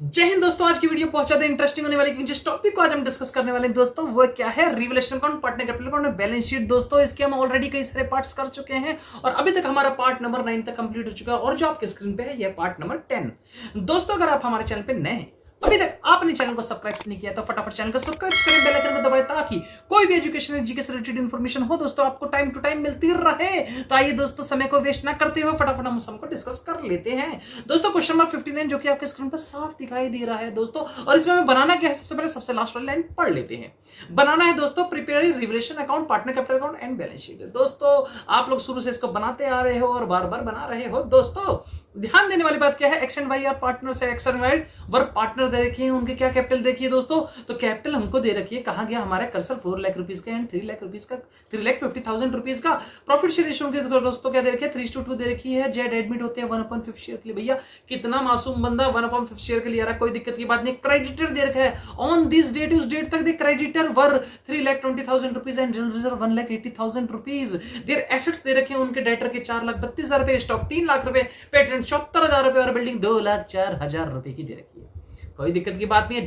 जय हिंद दोस्तों। आज की वीडियो बहुत ज्यादा इंटरेस्टिंग होने वाली है क्योंकि जिस टॉपिक को आज हम डिस्कस करने वाले हैं दोस्तों वो क्या है, revaluation account, partner capital account और बैलेंस शीट। दोस्तों इसके हम ऑलरेडी कई सारे पार्ट्स कर चुके हैं और अभी तक हमारा पार्ट नंबर 9 तक कंप्लीट हो चुका है और जो आपके स्क्रीन पे है यह पार्ट नंबर 10। दोस्तों अगर आप हमारे चैनल पे नए हैं, अभी तक आपने चैनल को सब्सक्राइब नहीं किया तो फटाफट चैनल को सब्सक्राइब करें, बेल आइकन को दबाएं ताकि कोई भी एजुकेशनल जीके से रिलेटेड इंफॉर्मेशन हो दोस्तों आपको टाइम टू टाइम मिलती रहे। तो आइए दोस्तों समय को वेस्ट ना करते हुए फटाफट हम सबको डिस्कस कर लेते हैं। दोस्तों क्वेश्चन नंबर 59 जो कि आपके स्क्रीन पर साफ दिखाई दे रहा है दोस्तों, और इसमें हमें बनाना क्या है, सबसे पहले सबसे लास्ट वाली लाइन पढ़ लेते हैं। बनाना है दोस्तों prepare revaluation account, partner capital account and balance sheet. दोस्तों आप लोग शुरू से इसको बनाते आ रहे हो और बार बार बना रहे हो। दोस्तों ध्यान देने वाली बात क्या है, X and Y are partners है। X and Y work partner दे रखे हैं, उनके क्या कैपिटल देखिए दोस्तों, तो कैपिटल हमको दे रखी है, कहा गया हमारा कर्सर 4 लाख रुपीस का एंड 3 लाख रुपीस का, 3,50,000 रुपीस का। प्रॉफिट शेयर रेशियो के दोस्तों क्या दे रखी है, 3:2 दे रखी है। जेड एडमिट होते हैं 1/5 शेयर के लिए। भैया कितना मासूम बंदा 1/5 शेयर के लिए आ रहा है, कोई दिक्कत की बात नहीं। क्रेडिटर दे रखा है ऑन दिस डेट, उस डेट तक the creditor were 3,20,000 rupees and general reserve 1,80,000 rupees. Their assets दे रखे हैं उनके डेटर के 4,32,000 रुपए, स्टॉक 3 लाख रुपए, पेटेंट 74,000 रुपए और बिल्डिंग 2,04,000 रुपए की दे रखी है। कोई दिक्कत की बात नहीं है।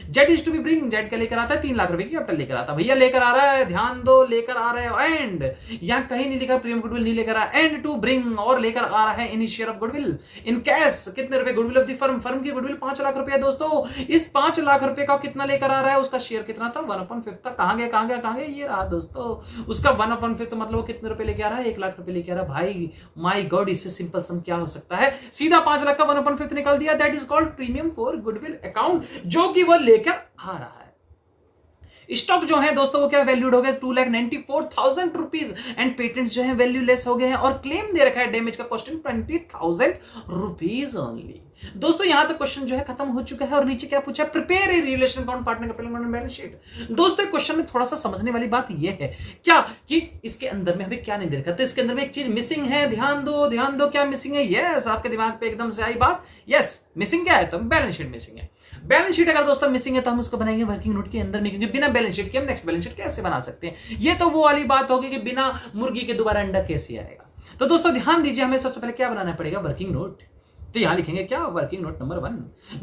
Z is to be bring, Z क्या लेकर आता है, 3 लाख रुपए की कैपिटल लेकर आता है। भैया लेकर आ रहा है, ध्यान दो, लेकर आ रहे हो। एंड यहां कहीं नहीं लिखा प्रीमियम गुडविल नहीं लेकर आ, एंड टू ब्रिंग और लेकर आ रहा है in share of goodwill in cash. कितने रुपए goodwill of the firm, firm की गुडविल 5 लाख रुपए है दोस्तों। इस 5 लाख रुपए का कितना लेकर आ रहा है, उसका शेयर कितना था, 1/5 था। कहां गया, ये रहा दोस्तों उसका 1/5, मतलब वो कितने रुपए लेके आ रहा है, 1 लाख रुपए लेके आ रहा है। भाई माय गॉड, इससे सिंपल सम क्या हो सकता है, सीधा 5 लाख का 1/5 निकाल दिया। That is called premium for goodwill account, जो कि वो लेकर आ रहा है। स्टॉक जो है दोस्तों वो क्या वैल्यूड हो गया, 2,94,000 रुपीज एंड पेटेंट्स जो है वैल्यू लेस हो गए हैं और क्लेम दे रखा है डैमेज का कॉस्टिंग 20,000 रुपीज ओनली। दोस्तों यहां तक क्वेश्चन जो है खत्म हो चुका है और नीचे क्या पूछा है, prepare a revaluation account, partner capital account and balance sheet. दोस्तों क्वेश्चन में थोड़ा सा समझने वाली बात यह है क्या कि इसके अंदर में हमें क्या नहीं दे रखा, तो इसके अंदर में एक चीज मिसिंग है। ध्यान दो क्या मिसिंग है। यस आपके दिमाग पे एकदम से आई बात, यस मिसिंग क्या है, तो बैलेंस शीट मिसिंग है। बैलेंस शीट अगर दोस्तों मिसिंग है तो हम उसको बनाएंगे वर्किंग नोट के अंदर में, क्योंकि बिना बैलेंस शीट के हम नेक्स्ट बैलेंस शीट कैसे बना सकते हैं। ये तो वो वाली बात होगी कि बिना मुर्गी के दोबारा अंडा कैसे आएगा। तो दोस्तों ध्यान दीजिए, हमें सबसे पहले क्या बनाना पड़ेगा, वर्किंग नोट। तो यहां लिखेंगे क्या, वर्किंग नोट नंबर 1।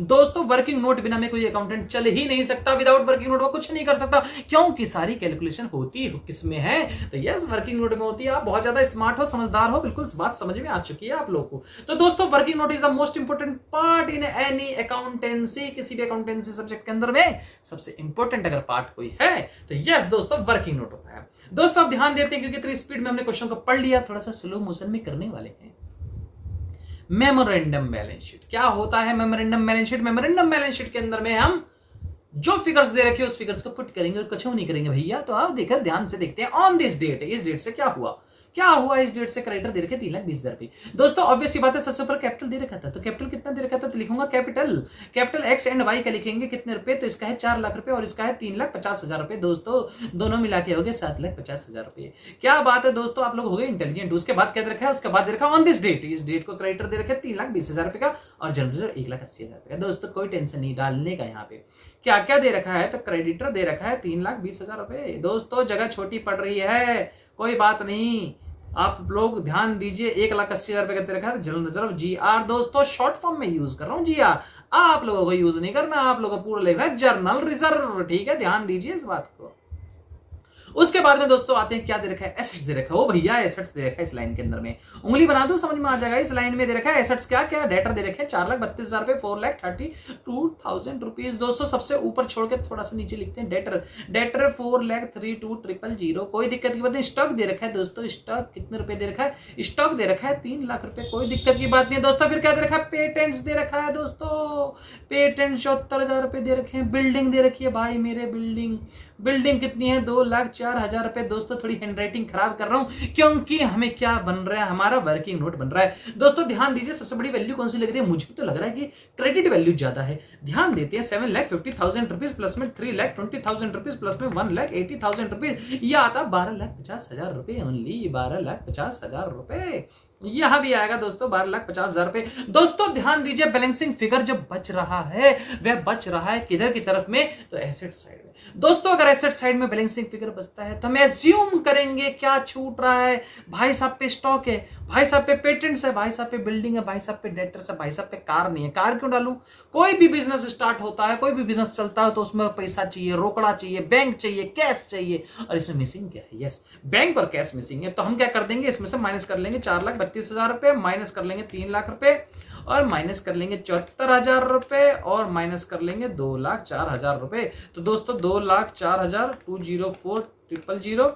दोस्तों वर्किंग नोट बिना में कोई अकाउंटेंट चल ही नहीं सकता, विदाउट वर्किंग नोट वो कुछ नहीं कर सकता, क्योंकि सारी कैलकुलेशन होती किसमें है, तो यस वर्किंग नोट में होती है। आप बहुत ज्यादा स्मार्ट हो, समझदार हो, बिल्कुल बात समझ में आ चुकी है आप लोगों को। तो दोस्तों working note is the most important part in any accountancy, किसी भी अकाउंटेंसी सब्जेक्ट के अंदर में सबसे इंपोर्टेंट अगर पार्ट कोई है तो यस दोस्तों वर्किंग नोट होता है। दोस्तों आप ध्यान देते हैं क्योंकि इतनी स्पीड में हमने क्वेश्चन को पढ़ लिया, थोड़ा सा स्लो मोशन में करने वाले हैं। मेमोरेंडम बैलेंस शीट क्या होता है, memorandum balance sheet. Memorandum balance sheet के अंदर में हम जो फिगर्स दे रखे उस फिगर्स को पुट करेंगे और कुछ नहीं करेंगे भैया। तो आप देखकर ध्यान से देखते हैं, ऑन दिस डेट, इस डेट से क्या हुआ इस डेट से क्रेडिटर दे रखे 3,20,000 रुपए। दोस्तों ऑब्वियस सी बात है, सबसे ऊपर कैपिटल दे रखा था, तो कैपिटल कितना दे रखा था, तो लिखूंगा कैपिटल एक्स एंड वाई का लिखेंगे कितने रुपए, तो इसका है 4 लाख रुपए और इसका है 3,50,000 रुपए। दोस्तों दोनों मिला के हो गए 7,50,000 रुपए। क्या बात है दोस्तों, आप लोग हो गए इंटेलिजेंट। उसके बाद क्या दे रखा है, उसके बाद दे रखा ऑन दिस डेट, इस डेट को क्रेडिटर दे रखे 3,20,000 रुपए का और जनरल 1,80,000 रुपए का। दोस्तों कोई टेंशन नहीं डालने का, यहाँ पे क्या क्या दे रखा है, तो क्रेडिटर दे रखा है 3,20,000 रुपए। दोस्तों जगह छोटी पड़ रही है, कोई बात नहीं, आप लोग ध्यान दीजिए। 1,80,000 रुपए का दे रखा है जनरल रिजर्व GR। दोस्तों शॉर्ट फॉर्म में यूज कर रहा हूं GR, आप लोगों को यूज नहीं करना, आप लोगों को पूरा लिखना है जनरल रिजर्व। ठीक है, ध्यान दीजिए इस बात को। उसके बाद में दोस्तों आते हैं क्या दे रखा है, एसेट्स दे रखा है। ओ भैया एसेट्स दे रखा है, इस लाइन के अंदर में उंगली बना दो समझ में आ जाएगा। इस लाइन में दे रखा है एसेट्स क्या डेटर दे रखे हैं 4,32,000 रुपए, 4,32,000 रुपीज। दोस्तों सबसे ऊपर छोड़ के थोड़ा सा नीचे लिखते हैं डेटर 4,32,000। कोई दिक्कत की बात नहीं। स्टॉक दे रखा है दोस्तों, स्टॉक कितने रुपए दे रखा है, स्टॉक दे रखा है 3 लाख रुपए। कोई दिक्कत की बात नहीं है दोस्तों। फिर क्या दे रखा है, पेटेंट्स दे रखा है दोस्तों, पेटेंट 74,000 रुपए दे रखे हैं। बिल्डिंग दे रखी है भाई मेरे, बिल्डिंग कितनी है, 2,04,000 रुपए। दोस्तों थोड़ी हैंडराइटिंग खराब कर रहा हूं क्योंकि हमें क्या बन रहा है, हमारा वर्किंग नोट बन रहा है। दोस्तों ध्यान दीजिए, सबसे बड़ी वैल्यू कौन सी लग रही है, मुझे तो लग रहा है कि क्रेडिट वैल्यू ज्यादा है। ध्यान देते हैं 7,50,000 रुपीज प्लस में 3,20,000 रुपीज प्लस में 1,80,000 रुपीज, यह आता 12,50,000 रुपए ओनली, 12,50,000 रुपए। यहां भी आएगा दोस्तों 12,50,000 रुपए। दोस्तों ध्यान दीजिए, बैलेंसिंग फिगर जो बच रहा है वह बच रहा है किधर की तरफ में, तो एसेट साइड में। दोस्तों अगर एसेट साइड में बैलेंसिंग फिगर बचता है तो हम एज्यूम करेंगे क्या छूट रहा है, भाई साहब पे स्टॉक है, भाई साहब पे पेटेंट्स है, भाई साहब पे बिल्डिंग है, भाई साहब पे डेटर्स है, भाई साहब पे कार नहीं है। कार क्यों डालूं? कोई भी बिजनेस स्टार्ट होता है, कोई भी बिजनेस चलता है तो उसमें पैसा चाहिए, रोकड़ा चाहिए, बैंक चाहिए, कैश चाहिए, और इसमें मिसिंग क्या है? यस, बैंक और कैश मिसिंग है। तो हम क्या कर देंगे, इसमें से माइनस कर लेंगे 4,32,000 रुपए, माइनस कर लेंगे 3 लाख रुपए, और माइनस कर लेंगे 74,000 रुपए, और माइनस कर लेंगे 2,04,000 रुपए। तो दोस्तों 2,04,000 204,000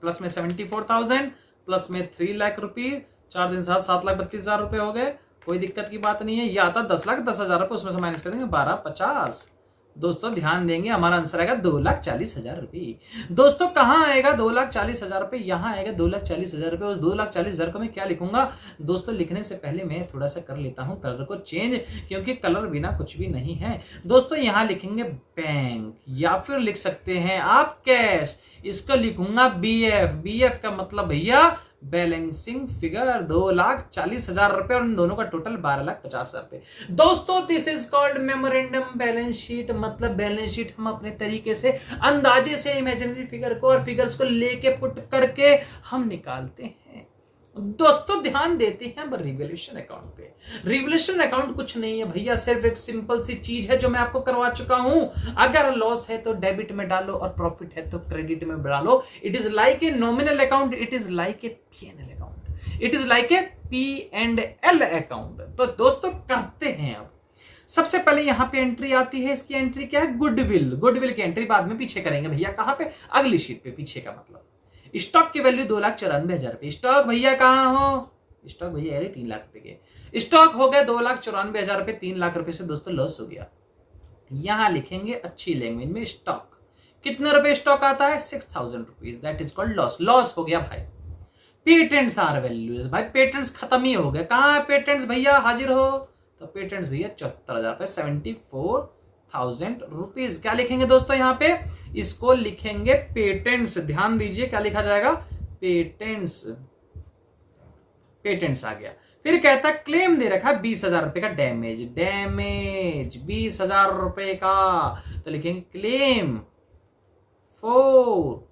प्लस में 74,000 प्लस में 3 लाख रुपए, 4 दिन 7,32,000 रुपए हो गए। कोई दिक्कत की बात नहीं है। ये आता 10,10,000 रुपए, उसमें से माइनस कर देंगे 12,50। दोस्तों ध्यान देंगे, हमारा आंसर आएगा 2,40,000 रुपए। दोस्तों कहां आएगा 2,40,000 रुपए? यहां आएगा 2,40,000 रुपए। उस 2,40,000 को मैं क्या लिखूंगा दोस्तों? लिखने से पहले मैं थोड़ा सा कर लेता हूं कलर को चेंज, क्योंकि कलर बिना कुछ भी नहीं है। दोस्तों यहां लिखेंगे बैंक, या फिर लिख सकते हैं आप कैश। इसको लिखूंगा बीएफ। बीएफ का मतलब भैया बैलेंसिंग फिगर 2,40,000 रुपए, और इन दोनों का टोटल 12,50,000 रुपए। दोस्तों this is called memorandum balance sheet. मतलब बैलेंस शीट हम अपने तरीके से अंदाजे से इमेजिनरी फिगर को और फिगर्स को लेके पुट करके हम निकालते हैं। दोस्तों ध्यान देते हैं अब रिवैल्यूएशन अकाउंट पे। रिवैल्यूएशन अकाउंट कुछ नहीं है भैया, सिर्फ एक सिंपल सी चीज है जो मैं आपको करवा चुका हूं। अगर लॉस है तो डेबिट में डालो और प्रॉफिट है तो क्रेडिट में डालो। It is like a nominal account, it is like a P&L account, it is like a P&L account. तो दोस्तों करते हैं। अब सबसे पहले यहां पे एंट्री आती है, इसकी एंट्री क्या है? गुडविल। गुडविल की एंट्री बाद में पीछे करेंगे भैया। कहां पे? अगली शीट पे। पीछे का मतलब स्टॉक की वैल्यू 2,94,000 रुपए। स्टॉक भैया कहां हो? स्टॉक भैया अरे 3 लाख रुपए के स्टॉक हो गए 2,94,000 रुपए। 3 लाख रुपए से दोस्तों लॉस हो गया। यहां लिखेंगे अच्छी लैंग्वेज में स्टॉक। कितने रुपए स्टॉक आता है? 6,000 rupees. That is called loss. Loss हो गया भाई। Patents are values. भाई पेटेंट्स खत्म ही हो गए। कहां है पेटेंट्स भैया? हाजिर हो। तो पेटेंट्स भैया 74,000 रुपए, 74,000 रुपीज। क्या लिखेंगे दोस्तों यहां पे? इसको लिखेंगे पेटेंट्स। ध्यान दीजिए क्या लिखा जाएगा? पेटेंट्स। पेटेंट्स आ गया। फिर कहता क्लेम दे रखा 20,000 रुपए का डैमेज। डैमेज 20,000 रुपए का, तो लिखेंगे क्लेम फॉर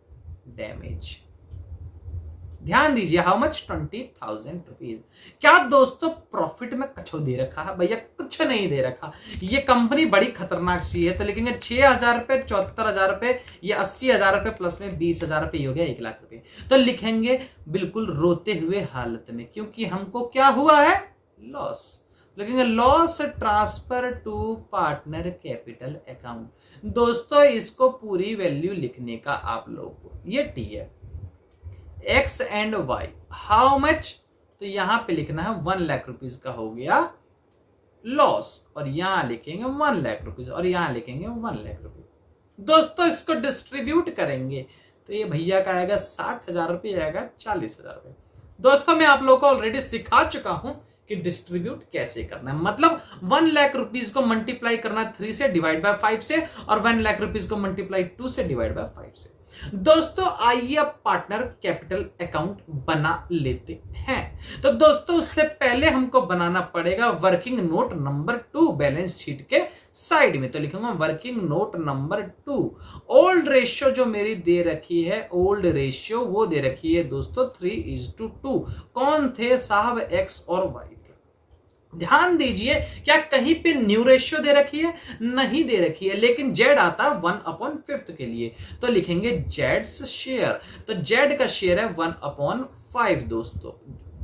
डैमेज। ध्यान दीजिए हाउ मच? 20,000 रुपीज। क्या दोस्तों प्रॉफिट में कछो दे रखा है भैया? कुछ नहीं दे रखा। ये कंपनी बड़ी खतरनाक सी है। तो लिखेंगे 6,000 रुपए, 74,000 रुपए, ये 80,000 रुपए प्लस में 20,000 रुपए हो गया 1 लाख रुपए। तो लिखेंगे बिल्कुल रोते हुए हालत में, क्योंकि हमको क्या हुआ है? लॉस। लिखेंगे loss transfer to partner capital account. दोस्तों इसको पूरी वैल्यू लिखने का आप लोगों को, ये टी है X and Y, how much? तो यहां पे लिखना है 1 लाख रुपीज का हो गया लॉस, और यहां लिखेंगे 1 लाख रुपीज, और यहां लिखेंगे 1 लाख रुपीज। दोस्तों इसको डिस्ट्रीब्यूट करेंगे तो ये भैया का आएगा 60,000 रुपए, आएगा 40,000 रुपए। दोस्तों मैं आप लोगों को ऑलरेडी सिखा चुका हूं कि डिस्ट्रीब्यूट कैसे करना है। मतलब 1 लाख रुपीज को मल्टीप्लाई करना 3 से, डिवाइड बाय 5 से, और 1 लाख रुपीज को मल्टीप्लाई 2 से, डिवाइड बाय 5 से। दोस्तों आइए अब पार्टनर कैपिटल अकाउंट बना लेते हैं। तो दोस्तों उससे पहले हमको बनाना पड़ेगा working note number 2 balance sheet के साइड में। तो लिखूंगा working note number 2। Old ratio जो मेरी दे रखी है, ओल्ड रेशियो वो दे रखी है दोस्तों 3:2। कौन थे साहब? एक्स और वाई। ध्यान दीजिए क्या कहीं पे न्यू रेशियो दे रखी है? नहीं दे रखी है, लेकिन जेड आता है 1/5 के लिए। तो लिखेंगे जेड्स शेयर। तो जेड का शेयर है 1/5 दोस्तों,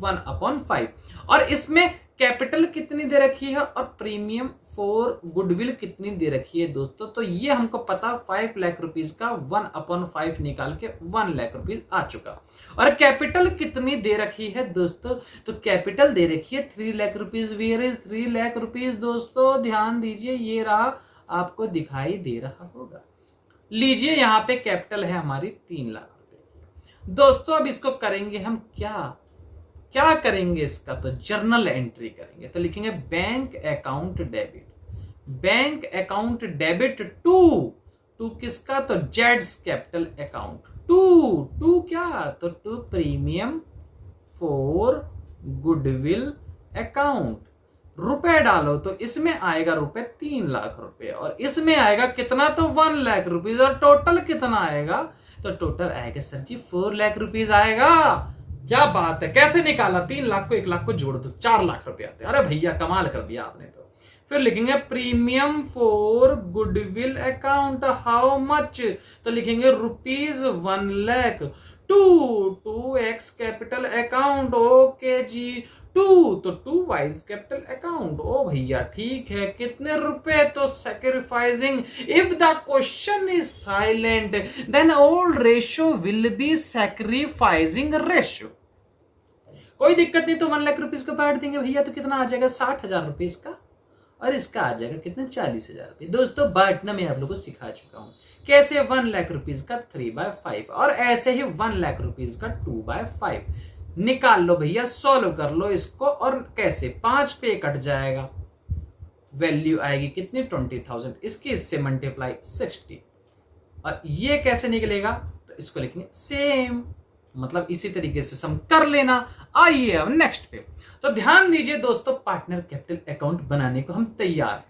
1/5। और इसमें कैपिटल कितनी दे रखी है और प्रीमियम फॉर गुडविल कितनी दे रखी है दोस्तों? तो ये हमको पता 5 लाख रुपीज का 1/5 निकाल के 1 लाख रुपीज आ चुका। और कैपिटल कितनी दे रखी है दोस्तों? तो कैपिटल दे रखी है 3 lakh rupees. Where is 3 lakh rupees दोस्तों? ध्यान दीजिए ये रहा, आपको दिखाई दे रहा होगा। लीजिए यहां पे कैपिटल है हमारी 3 लाख रुपए। दोस्तों अब इसको करेंगे हम क्या करेंगे इसका? तो जर्नल एंट्री करेंगे। तो लिखेंगे bank account debit. Bank account debit to किसका? तो जेड्स कैपिटल अकाउंट। टू क्या? तो to premium for goodwill account, रुपए डालो तो इसमें आएगा रुपए 3 लाख रुपए और इसमें आएगा कितना, तो 1 लाख रुपीज, और टोटल कितना आएगा, तो टोटल आएगा सर जी 4 लाख रुपीज आएगा। क्या बात है, कैसे निकाला, 3 लाख को 1 लाख को जोड़ दो 4 लाख रुपए आते हैं। अरे भैया कमाल कर दिया आपने तो। फिर लिखेंगे premium for goodwill account how much, तो लिखेंगे rupees 1 lakh. 2x capital account, okay जी 2, तो 2 वाइज कैपिटल अकाउंट। ओ भैया ठीक है, कितने रुपए, तो sacrificing, if the question is silent then all ratio will be sacrificing ratio. कोई दिक्कत नहीं, तो 1 लाख रुपीज को बांट देंगे भैया, तो कितना आ जाएगा 60,000 रुपीज का, और इसका आ जाएगा कितने 40,000 रुपए। दोस्तों बांटना मैं आप लोगों को सिखा चुका हूं कैसे 1 लाख रुपीज का 3/5 और ऐसे ही 1 लाख रुपीज का 2/5 निकाल लो भैया, सॉल्व कर लो इसको। और कैसे, 5 पे कट जाएगा, वैल्यू आएगी कितनी 20,000, इसकी इससे मल्टीप्लाई 60, और ये कैसे निकलेगा, तो इसको लिखेंगे सेम, मतलब इसी तरीके से सम कर लेना। आइए अब नेक्स्ट पे, तो ध्यान दीजिए दोस्तों, पार्टनर कैपिटल अकाउंट बनाने को हम तैयार हैं।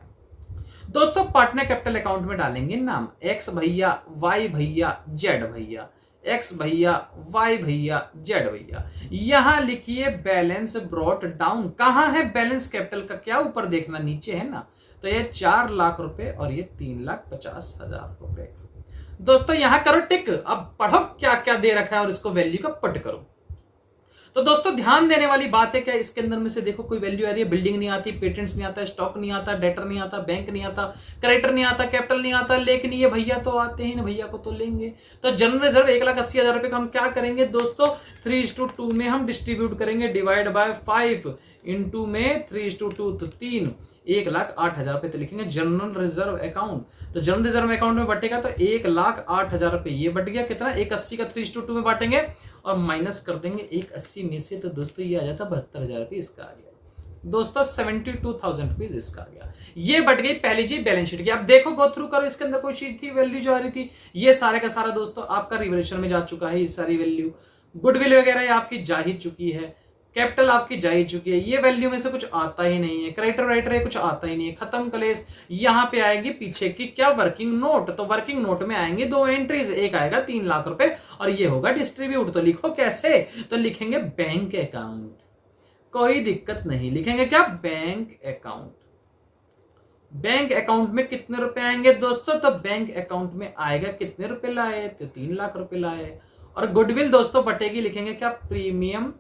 दोस्तों पार्टनर कैपिटल अकाउंट में डालेंगे नाम, एक्स भैया, वाई भैया, जेड भैया, एक्स भैया, वाई भैया, जेड भैया। यहां लिखिए बैलेंस ब्रॉट डाउन, कहां है बैलेंस कैपिटल का, क्या ऊपर देखना, नीचे है ना, तो ये 4 लाख रुपए और ये 3,50,000 रुपए। दोस्तों यहां करो टिक, अब पढ़ो क्या क्या दे रखा है और इसको वैल्यू का पट करो। तो दोस्तों ध्यान देने वाली बात है क्या, इसके अंदर में से देखो कोई वैल्यू आ रही है, बिल्डिंग नहीं आती, पेटेंट्स नहीं आता, स्टॉक नहीं आता, डेटर नहीं आता, बैंक नहीं आता, क्रेडिटर नहीं आता, कैपिटल नहीं आता, लेकिन ये भैया तो आते हैं ना, भैया को तो लेंगे। तो जनरल रिजर्व 1,80,000 रुपए का हम क्या करेंगे दोस्तों, 3:2 में हम डिस्ट्रीब्यूट करेंगे, डिवाइड बाय 5 इंटू में 3:2 तो 3, 1,08,000 रुपए, तो लिखेंगे जनरल रिजर्व अकाउंट। तो जनरल रिजर्व अकाउंट में बटेगा तो 1,08,000 रुपए, ये बट गया कितना, 180 का 3:2 में बांटेंगे और माइनस कर देंगे 180 में से, तो दोस्तों ये आ जाता 72,000 रुपए, इसका आ गया दोस्तों 72,000 रुपीज, इसका आ गया। ये बट गई पहली चीज बैलेंस शीट की। अब देखो गो थ्रू करो, इसके अंदर कोई चीज थी वैल्यू जो आ रही थी, ये सारे का सारा दोस्तों आपका रिवैल्यूएशन में जा चुका है, ये सारी वैल्यू गुडविल वगैरह आपकी जा ही चुकी है, कैपिटल आपकी जा ही चुकी है, ये वैल्यू में से कुछ आता ही नहीं है, क्रेडिटर राइटर है कुछ आता ही नहीं है, खत्म कलेश। यहां पे आएगी पीछे की क्या, वर्किंग नोट, तो वर्किंग नोट में आएंगे 2 एंट्रीज, एक आएगा 3 लाख रुपए और ये होगा डिस्ट्रीब्यूट। तो लिखो कैसे, तो लिखेंगे बैंक अकाउंट, कोई दिक्कत नहीं, लिखेंगे क्या, बैंक अकाउंट। बैंक अकाउंट में कितने रुपए आएंगे दोस्तों, तो बैंक अकाउंट में आएगा कितने रुपए लाए, तो 3 लाख रुपए लाए। और गुडविल दोस्तों बटेगी, लिखेंगे क्या, premium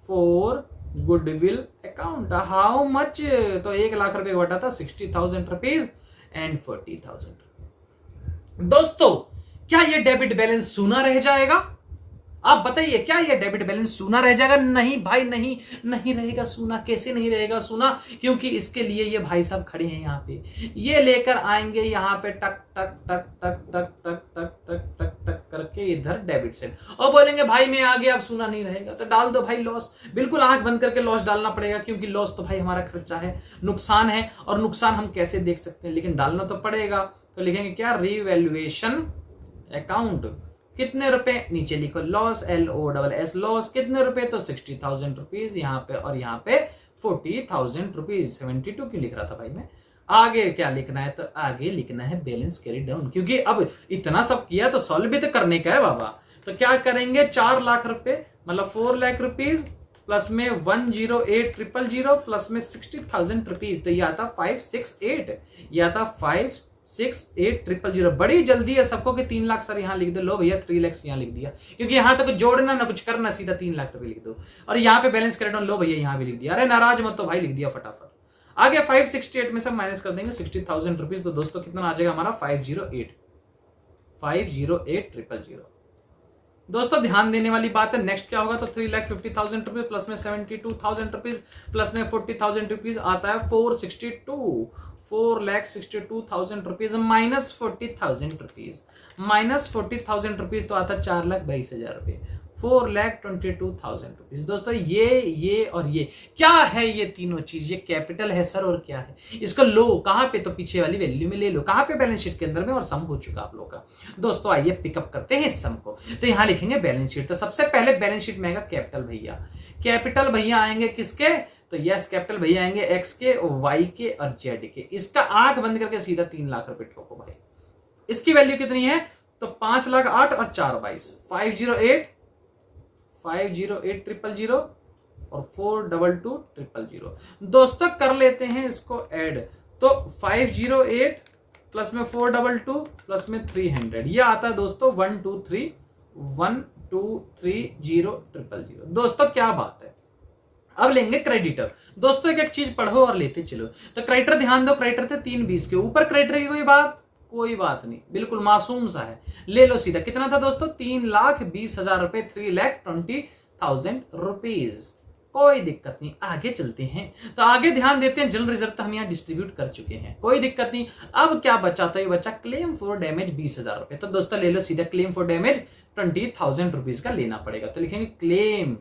for goodwill account how much, तो 1 लाख रुपए बटा था 60,000 रुपीज एंड 40,000 रुपीज। दोस्तों क्या ये डेबिट बैलेंस सूना रह जाएगा, आप बताइए क्या ये डेबिट बैलेंस सूना रह जाएगा, नहीं भाई नहीं, नहीं रहेगा सूना। कैसे नहीं रहेगा सूना, क्योंकि इसके लिए ये भाई साहब खड़े हैं यहाँ पे, ये लेकर आएंगे यहाँ पे टक टक टक टक टक टक टक टक टक टक करके इधर डेबिट सेट, और बोलेंगे भाई मैं आ गया अब सूना नहीं रहेगा, तो डाल दो भाई लॉस, बिल्कुल आंख बंद करके लॉस डालना पड़ेगा, क्योंकि लॉस तो भाई हमारा खर्चा है, नुकसान है, और नुकसान हम कैसे देख सकते हैं, लेकिन डालना तो पड़ेगा। तो लिखेंगे क्या, रीवैल्यूएशन अकाउंट, कितने रुपए, नीचे लिखो लॉस, LOSS लॉस, कितने रुपए, तो 60,000 रुपीज यहाँ पे, और यहाँ पे 40,000 रुपीज, 72 क्यों लिख रहा था भाई मैं। आगे क्या लिखना है, तो आगे लिखना है बैलेंस कैरी डाउन, क्योंकि अब इतना सब किया तो सॉल्व भी तो करने का है बाबा। तो क्या करेंगे, 4 लाख रुपए मतलब 4 लाख रुपीज प्लस में 108,000 प्लस में 60,000 रुपीज, तो ये आता 568, ये आता 568,000। बड़ी जल्दी है सबको कि 3 लाख सर यहाँ लिख दो, लो भैया 3 लाख यहाँ लिख दिया, क्योंकि यहाँ तक तो जोड़ना ना कुछ करना, सीधा 3 लाख रुपए लिख दो, और यहाँ पे बैलेंस कैरी डाउन, लो भैया यहाँ भी लिख दिया, अरे नाराज मत तो भाई लिख दिया फटाफट। आगे 568 में से माइनस कर देंगे 60,000 रुपीज, तो दोस्तों कितना आ जाएगा हमारा 508,000। दोस्तों ध्यान देने वाली बात है, नेक्स्ट क्या होगा, तो 3,50,000 रुपीज प्लस में 72,000 रुपीज प्लस में 40,000 रुपीज आता है 4,62,000 rupees minus 40,000 rupees, minus 40,000 rupees तो आता 4,22,000 रुपए, 4,22,000 रुपीज। दोस्तों ये और ये क्या है, ये तीनों चीज, ये कैपिटल है सर और क्या है, इसको लो कहां पे, तो पीछे वाली वैल्यू में ले लो, कहां पे, बैलेंस शीट के अंदर में, और सम हो चुका आप लोग का। दोस्तों आइए पिकअप करते हैं इस सम को। तो यहां लिखेंगे बैलेंस शीट। तो सबसे पहले बैलेंस शीट में आएगा कैपिटल भैया। कैपिटल भैया आएंगे किसके, तो यस कैपिटल भैया आएंगे एक्स के, वाई के और जेड के। इसका आंख बंद करके सीधा 3 लाख रुपए ठोको भाई। इसकी वैल्यू कितनी है, तो 5,08,000 और 422 508,000 और 422,000। दोस्तों कर लेते हैं इसको ऐड। तो 508 प्लस में 422 प्लस में 300, ये आता है दोस्तों 123,000। दोस्तों क्या बात है। अब लेंगे क्रेडिटर। दोस्तों एक एक चीज पढ़ो और लेते चलो। तो क्रेडिटर ध्यान दो, क्रेडिटर थे 320 के ऊपर, क्रेडिटर की कोई बात नहीं, बिल्कुल मासूम सा है, ले लो सीधा। कितना था दोस्तों, 3,20,000 रुपए, 3,20,000 रुपीज। कोई दिक्कत नहीं, आगे चलते हैं। तो आगे ध्यान देते हैं, जनरल रिजर्व तो हम यहाँ डिस्ट्रीब्यूट कर चुके हैं, कोई दिक्कत नहीं। अब क्या बचा, तो ये बचा क्लेम फॉर डैमेज 20,000 रुपए। तो दोस्तों ले लो सीधा, क्लेम फॉर डैमेज 20,000 रुपीज का लेना पड़ेगा। तो लिखेंगे क्लेम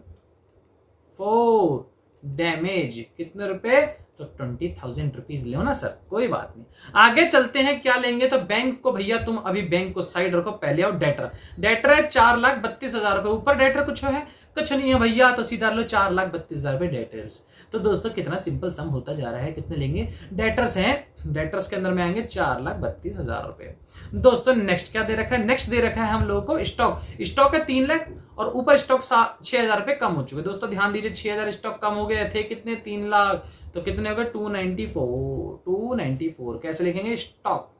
फॉर डैमेज कितने रुपए, तो 20,000 रुपीज लो ना सर, कोई बात नहीं। आगे चलते हैं, क्या लेंगे, तो बैंक को भैया तुम अभी बैंक को साइड रखो, पहले आओ डेटर। डेटर है 4,32,000 रुपए, ऊपर डेटर कुछ है, कुछ नहीं है भैया, तो सीधा लो 4,32,000 रुपए डेटर्स। तो दोस्तों कितना सिंपल सम होता जा रहा है, कितने लेंगे, डेटर्स हैं, डेटर्स के अंदर में आएंगे 4,32,000 रुपए। दोस्तों नेक्स्ट क्या दे रखा है, नेक्स्ट दे रखा है हम लोगों को स्टॉक। स्टॉक है 3 लाख और ऊपर स्टॉक 6,000 रुपए कम हो चुके। दोस्तों ध्यान दीजिए, 6,000 स्टॉक कम हो गए थे, कितने, 3 लाख, तो कितने हो गए 294। कैसे लिखेंगे, स्टॉक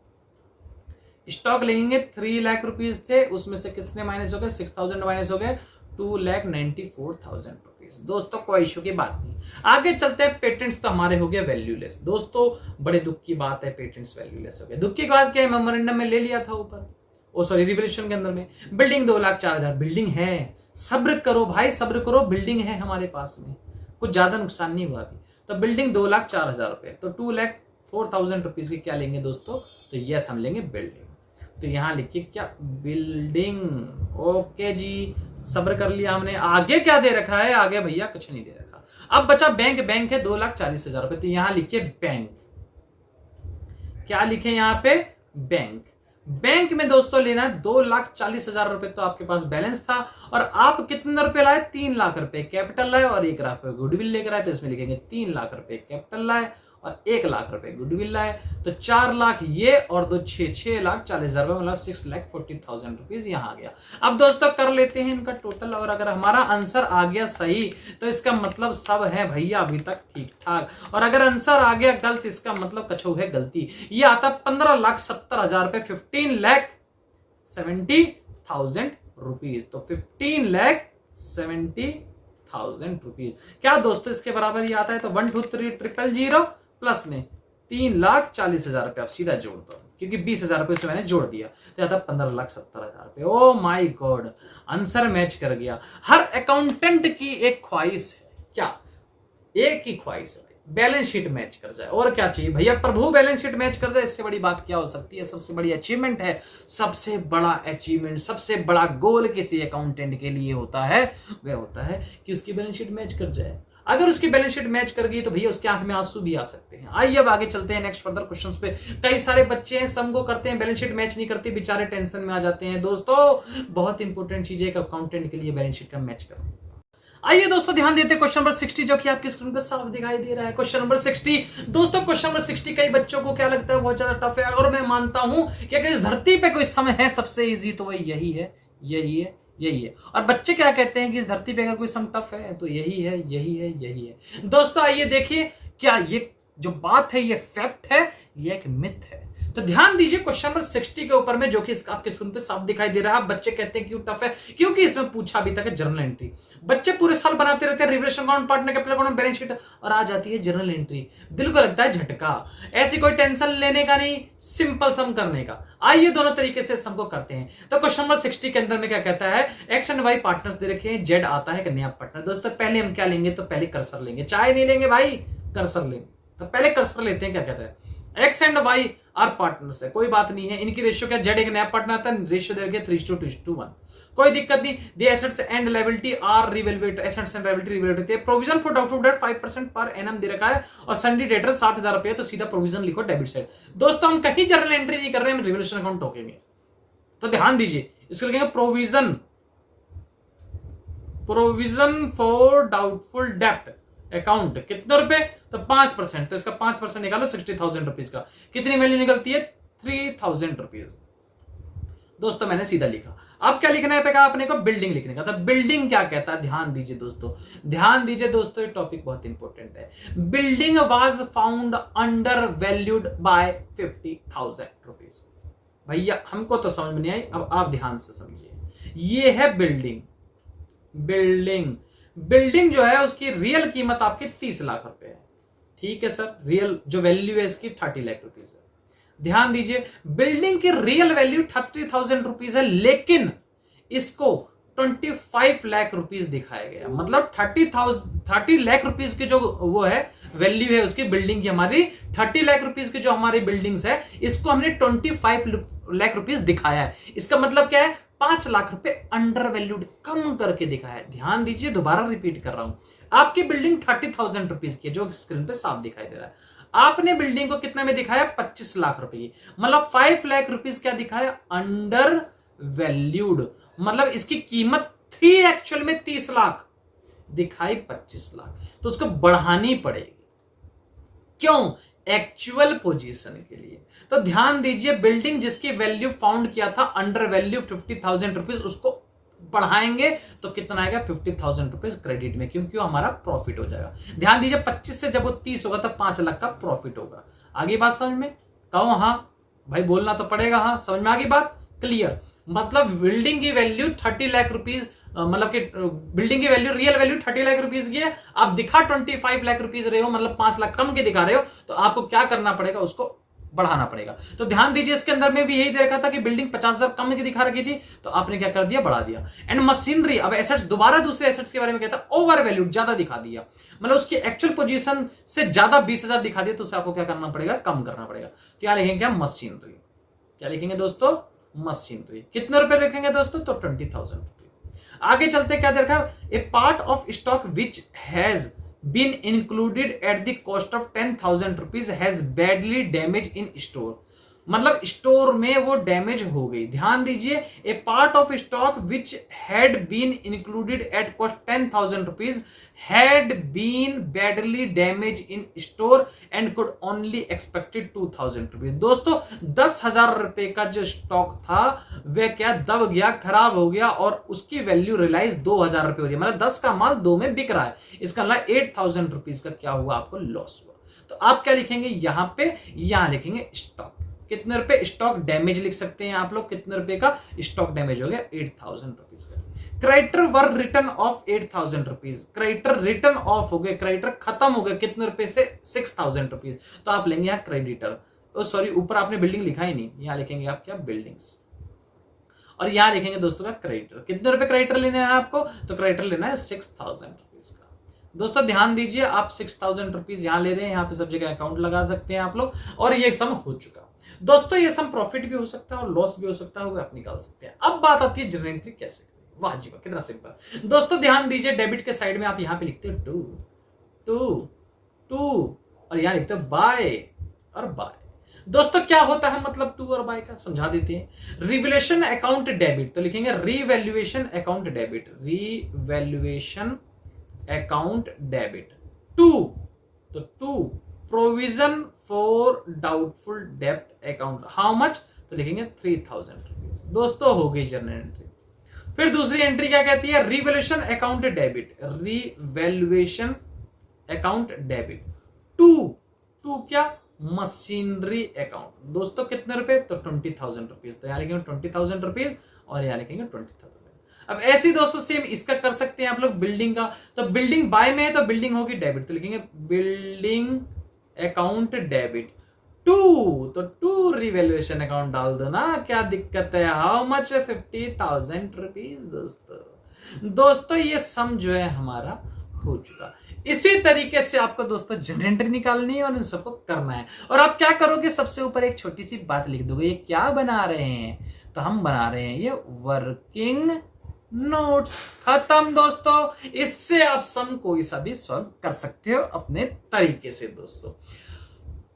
लेंगे 3 लाख रुपीज थे, उसमें से कितने माइनस हो गए, 6,000 माइनस हो गए, 2,94,000 रुपीज। दोस्तों कोई इश्यू की बात नहीं। आगे चलते हैं, पेटेंट्स तो हमारे हो गए वैल्यूलेस। दोस्तों बड़े दुख की बात है, पेटेंट्स वैल्यूलेस हो गए। दुख की बात क्या है, मेमोरेंडम में ले लिया था ऊपर, रिवोल्यूशन के अंदर में। बिल्डिंग 2,04,000 बिल्डिंग है, सब्र करो भाई, सब्र करो, बिल्डिंग है हमारे पास में, कुछ ज्यादा नुकसान नहीं हुआ अभी। तो बिल्डिंग 2,04,000 रुपए, तो 2,04,000 रुपीज की क्या लेंगे दोस्तों, तो यस हम लेंगे बिल्डिंग। तो यहां लिखिए क्या, बिल्डिंग। ओके जी, सब्र कर लिया हमने। आगे क्या दे रखा है, आगे भैया कुछ नहीं दे रखा। अब बचा बैंक। बैंक है 2,40,000 रुपए, तो यहां लिखिए बैंक। क्या लिखे यहाँ पे, बैंक। बैंक में दोस्तों लेना है 2,40,000 रुपए, तो आपके पास बैलेंस था, और आप कितने रुपए लाए, 3 लाख रुपए कैपिटल लाए और 1 लाख रुपए गुडविल लेकर आए। तो इसमें लिखेंगे 3 लाख रुपए कैपिटल लाए और 1 लाख रुपए गुडविल लाए। तो 4 लाख ये और 2 6,40,000 रुपए, मतलब 6,40,000 रुपीज यहाँ आ गया। अब दोस्तों कर लेते हैं इनका टोटल, और अगर हमारा आंसर आ गया सही तो इसका मतलब सब है भैया अभी तक ठीक ठाक, और अगर आंसर आ गया गलत इसका मतलब कछू है गलती। ये आता 15,70,000 रुपए, 15,70,000 रुपीज। तो 15,70,000 रुपीज क्या दोस्तों इसके बराबर ही आता है। तो 123,000 प्लस में 3,40,000 रुपए आप सीधा जोड़ दो, क्योंकि 20,000 रुपए से मैंने जोड़ दिया, तो आता 15,70,000 रुपए। Oh my God, answer match कर गया। हर अकाउंटेंट की एक ख्वाहिश है, क्या, एक ही ख्वाहिश है, बैलेंस शीट मैच कर जाए। और क्या चाहिए भैया, प्रभु बैलेंस शीट मैच कर जाए, इससे बड़ी बात क्या हो सकती है। सबसे बड़ी अचीवमेंट है, सबसे बड़ा अचीवमेंट, सबसे बड़ा गोल किसी अकाउंटेंट के लिए होता है, वह होता है कि उसकी बैलेंस शीट मैच कर जाए। अगर उसकी बैलेंस शीट मैच कर गई तो भैया उसकी आंख में आंसू भी आ सकते हैं। आइए अब आगे चलते हैं नेक्स्ट फर्दर क्वेश्चंस पे। कई सारे बच्चे हैं, सम को करते हैं, बैलेंस शीट मैच नहीं करती, बेचारे टेंशन में आ जाते हैं। दोस्तों बहुत इंपॉर्टेंट चीज है एक अकाउंटेंट के लिए, बैलेंस शीट का मैच करना। आइए दोस्तों ध्यान देते हैं क्वेश्चन नंबर 60, जो कि आपकी स्क्रीन पर साफ दिखाई दे रहा है। Question number 60। दोस्तों क्वेश्चन नंबर 60 कई बच्चों को क्या लगता है बहुत ज्यादा टफ है, और मैं मानता हूं कि अगर इस धरती पे कोई सम है सबसे इजी तो वही यही है, यही है, यही है। और बच्चे क्या कहते हैं कि इस धरती पे अगर कोई सम टफ है तो यही है, यही है, यही है। दोस्तों आइए देखिए, क्या ये जो बात है ये फैक्ट है, ये एक मिथ है। तो ध्यान दीजिए क्वेश्चन नंबर 60 के ऊपर में, जो कि आपके स्क्रीन पे साफ दिखाई दे रहा है। बच्चे कहते हैं क्यों टफ है, क्योंकि इसमें पूछा अभी तक है जर्नल एंट्री। बच्चे पूरे साल बनाते रहते हैं revolution account, partner capital account, balance sheet, और आ जाती है जर्नल एंट्री। दिल को लगता है झटका। ऐसी कोई टेंशन लेने का नहीं, सिंपल सम करने का। आइए दोनों तरीके से सम को करते हैं। तो क्वेश्चन नंबर 60 के अंदर में क्या कहता है, एक्स एंड वाई पार्टनर्स दे रखे हैं, जेड आता है एक नया पार्टनर। दोस्तों पहले हम क्या लेंगे, तो पहले कर्सर लेंगे, चाय नहीं लेंगे भाई, कर्सर लेंगे। तो पहले कर्सर लेते हैं। क्या कहता है, X and Y are partners है, कोई बात नहीं है। इनकी रेशियो क्या, जेड एक नया पार्टनर आता है, रेशियो दे रखी है 3:1, कोई दिक्कत नहीं। The assets and liability are revaluate, assets and liability revaluate होती है। Provision for doubtful debt 5% per annum दे रखा है और सन्डी डेटर 60,000 रुपए, तो सीधा प्रोविजन लिखो डेबिट साइड। दोस्तों हम कहीं जर्नल एंट्री नहीं कर रहे हैं, हम रिवैल्यूएशन अकाउंट ठोकेंगे, तो ध्यान दीजिए। इसको लिखेंगे प्रोविजन फॉर डाउटफुल डेप्ट अकाउंट, कितने रुपए, तो 5%, तो इसका 5% निकालो 60,000 रुपीज का, कितनी वैल्यू निकलती है 3,000 रुपीज। दोस्तों मैंने सीधा लिखा। अब क्या लिखना है पे कहा अपने को, बिल्डिंग लिखने का। तो बिल्डिंग क्या कहता है, ध्यान दीजिए दोस्तों, ध्यान दीजिए दोस्तों, ये टॉपिक बहुत इंपॉर्टेंट है। Building was found under valued bye 50,000 rupees. भैया हमको तो समझ में नहीं आई, अब आप ध्यान से समझिए। ये है बिल्डिंग, बिल्डिंग जो है उसकी रियल कीमत आपके 30 लाख रुपए है, ठीक है सर। रियल जो वैल्यू है इसकी 30 लाख रुपीज है। ध्यान दीजिए, बिल्डिंग की रियल वैल्यू 30,000 रुपीज है, लेकिन इसको 25 लाख रुपीज दिखाया गया। मतलब 30 लाख रुपीज की जो वो है वैल्यू है उसकी बिल्डिंग की, हमारी 30 लाख रुपीज की जो हमारी बिल्डिंग्स है, इसको हमने 25 लाख रुपीज दिखाया है। इसका मतलब क्या है, 5 लाख रुपए अंडर वैल्यूड कम करके दिखाया है। ध्यान दीजिए, दोबारा रिपीट कर रहा हूं। आपकी बिल्डिंग 30,000 रुपीज की है, जो स्क्रीन पे साफ दिखाई दे रहा है। आपने बिल्डिंग को कितना में दिखाया, 25 लाख रुपए की, मतलब 5 लाख रुपीज क्या दिखाया, अंडर वैल्यूड। मतलब इसकी कीमत थी एक्चुअल में 30 लाख, दिखाई 25 लाख, तो उसको बढ़ानी पड़ेगी। क्यों, एक्चुअल पोजीशन के लिए। तो ध्यान दीजिए, बिल्डिंग जिसकी वैल्यू फाउंड किया था अंडर वैल्यू 50,000 रुपीज, उसको बढ़ाएंगे तो कितना आएगा, 50,000 रुपीज क्रेडिट में, क्योंकि वो हमारा प्रॉफिट हो जाएगा। ध्यान दीजिए, 25 से जब वो 30 होगा तो 5 लाख का प्रॉफिट होगा। आगे बात समझ में, कहो हाँ भाई, बोलना तो पड़ेगा, हाँ समझ में आ गई बात, क्लियर। मतलब बिल्डिंग की वैल्यू 30 लाख रुपीज, मतलब कि बिल्डिंग की value, real value 30 lakh rupees की है, आप दिखा 25 लाख रुपीज रहे हो, मतलब 5 लाख कम के दिखा रहे हो, तो आपको क्या करना पड़ेगा, उसको बढ़ाना पड़ेगा। तो ध्यान दीजिए, इसके अंदर में भी यही दे रखा था कि बिल्डिंग 50,000 कम की दिखा रखी थी, तो आपने क्या कर दिया, बढ़ा दिया। एंड मशीनरी, अब एसेट्स, दोबारा दूसरे एसेट्स के बारे में कहता है, ओवर वैल्यूड, ज्यादा दिखा दिया, मतलब उसकी एक्चुअल पोजीशन से ज्यादा 20,000 दिखा दिया, तो उसे आपको क्या करना पड़ेगा, कम करना पड़ेगा। तो क्या लिखेंगे, मशीनरी। क्या लिखेंगे दोस्तों, मशीनरी। कितने रुपए लिखेंगे दोस्तों, तो 20,000 रुपए। आगे चलते क्या देखा, a part of stock which has been included at the cost of 10,000 rupees has badly damaged in store। मतलब स्टोर में वो डैमेज हो गई। ध्यान दीजिए, a part of stock which had been included at cost 10,000 rupees had been badly damage in store and could only expected 2,000 rupees. दोस्तों 10,000 रुपए का जो स्टॉक था वह क्या दब गया, खराब हो गया, और उसकी वैल्यू रियलाइज 2,000 रुपए हो रही है। मतलब 10 का माल 2 में बिक रहा है, इसका मतलब 8,000 रुपीज का क्या हुआ, आपको लॉस हुआ। तो आप क्या लिखेंगे यहां पे, यहां लिखेंगे स्टॉक। कितने रुपए, स्टॉक डैमेज लिख सकते हैं आप लोग, कितने रुपए का स्टॉक डैमेज हो गया, 8,000 रुपीज का। Creditor were return of 8,000 rupees, creditor return of हो गए, क्रेडिटर खत्म हो गए, कितने रुपए से, 6,000 रुपीज। तो आप लेंगे यहाँ क्रेडिटर, सॉरी ऊपर आपने बिल्डिंग लिखा ही नहीं, यहां लिखेंगे आप क्या, बिल्डिंग्स, और यहां लिखेंगे दोस्तों का क्रेडिटर। कितने रुपए क्रेडिटर लेना है आपको, तो क्रेडिटर लेना है 6,000 रुपीज का। दोस्तों ध्यान दीजिए, आप 6,000 रुपीज यहां ले रहे हैं, यहाँ पे सब जगह अकाउंट लगा सकते हैं आप लोग, और ये सम हो चुका। दोस्तों ये सम प्रॉफिट भी हो सकता है और लॉस भी हो सकता है, आप निकाल सकते हैं। अब बात आती है जर्नल एंट्री कैसे करें। वाह जी वाह, कितना सिंपल। दोस्तों ध्यान दीजिए, डेबिट के साइड में आप यहां पे लिखते हो 2 और यहां लिखते हो बाय और बाय। दोस्तों क्या होता है मतलब 2 और बाय का, समझा देते हैं। रिवैल्यूएशन अकाउंट डेबिट, तो लिखेंगे revaluation account debit, revaluation account debit. 2 तो 2 प्रोविजन फॉर डाउटफुल डेब्ट अकाउंट, हाउ मच, तो लिखेंगे 3,000 रुपीज। दोस्तों हो गई जर्नल एंट्री। फिर दूसरी एंट्री क्या कहती है, revaluation account debit, revaluation account debit. 2 क्या, मशीनरी अकाउंट। दोस्तों कितने रुपए, तो 20,000 रुपीज। तो यहां लिखेंगे 20,000 रुपीज और यहां लिखेंगे 20,000। अब ऐसे ही दोस्तों सेम इसका कर सकते हैं आप लोग बिल्डिंग का। तो बिल्डिंग बाय में है तो बिल्डिंग होगी डेबिट, तो लिखेंगे बिल्डिंग अकाउंट डेबिट। 2 तो 2 रिवैल्यूएशन अकाउंट डाल दो ना, क्या दिक्कत है। How much, 50,000 rupees. दोस्तों ये सम जो है हमारा हो चुका। इसी तरीके से आपको दोस्तों जनरेटर निकालनी है और इन सबको करना है। और आप क्या करोगे, सबसे ऊपर एक छोटी सी बात लिख दोगे। ये क्या बना रहे हैं, तो हम बना रहे हैं ये वर्किंग नोट्स। खत्म दोस्तों। इससे आप सम कोई सा भी सॉल्व कर सकते हो अपने तरीके से।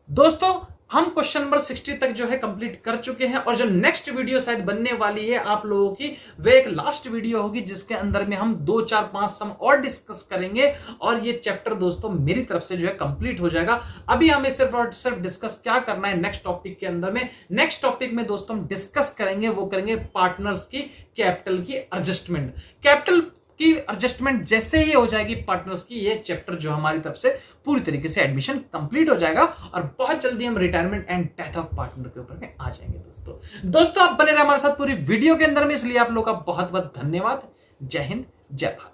दोस्तों हम क्वेश्चन नंबर 60 तक जो है कंप्लीट कर चुके हैं और जो नेक्स्ट वीडियो शायद बनने वाली है आप लोगों की, वे एक लास्ट वीडियो होगी जिसके अंदर में हम 2 4 5 सम और डिस्कस करेंगे और ये चैप्टर दोस्तों मेरी तरफ से जो है कंप्लीट हो जाएगा। अभी हमें सिर्फ और सिर्फ डिस्कस क्या करना है नेक्स्ट टॉपिक के अंदर में। नेक्स्ट टॉपिक में दोस्तों हम डिस्कस करेंगे, वो करेंगे पार्टनर्स की कैपिटल की एडजस्टमेंट। कैपिटल की एडजस्टमेंट जैसे ही हो जाएगी पार्टनर्स की, ये चैप्टर जो हमारी तरफ से पूरी तरीके से एडमिशन कंप्लीट हो जाएगा और बहुत जल्दी हम retirement and death of partner के ऊपर में आ जाएंगे। दोस्तों आप बने रहे हमारे साथ पूरी वीडियो के अंदर में, इसलिए आप लोगों का बहुत बहुत धन्यवाद। जय हिंद, जय भारत।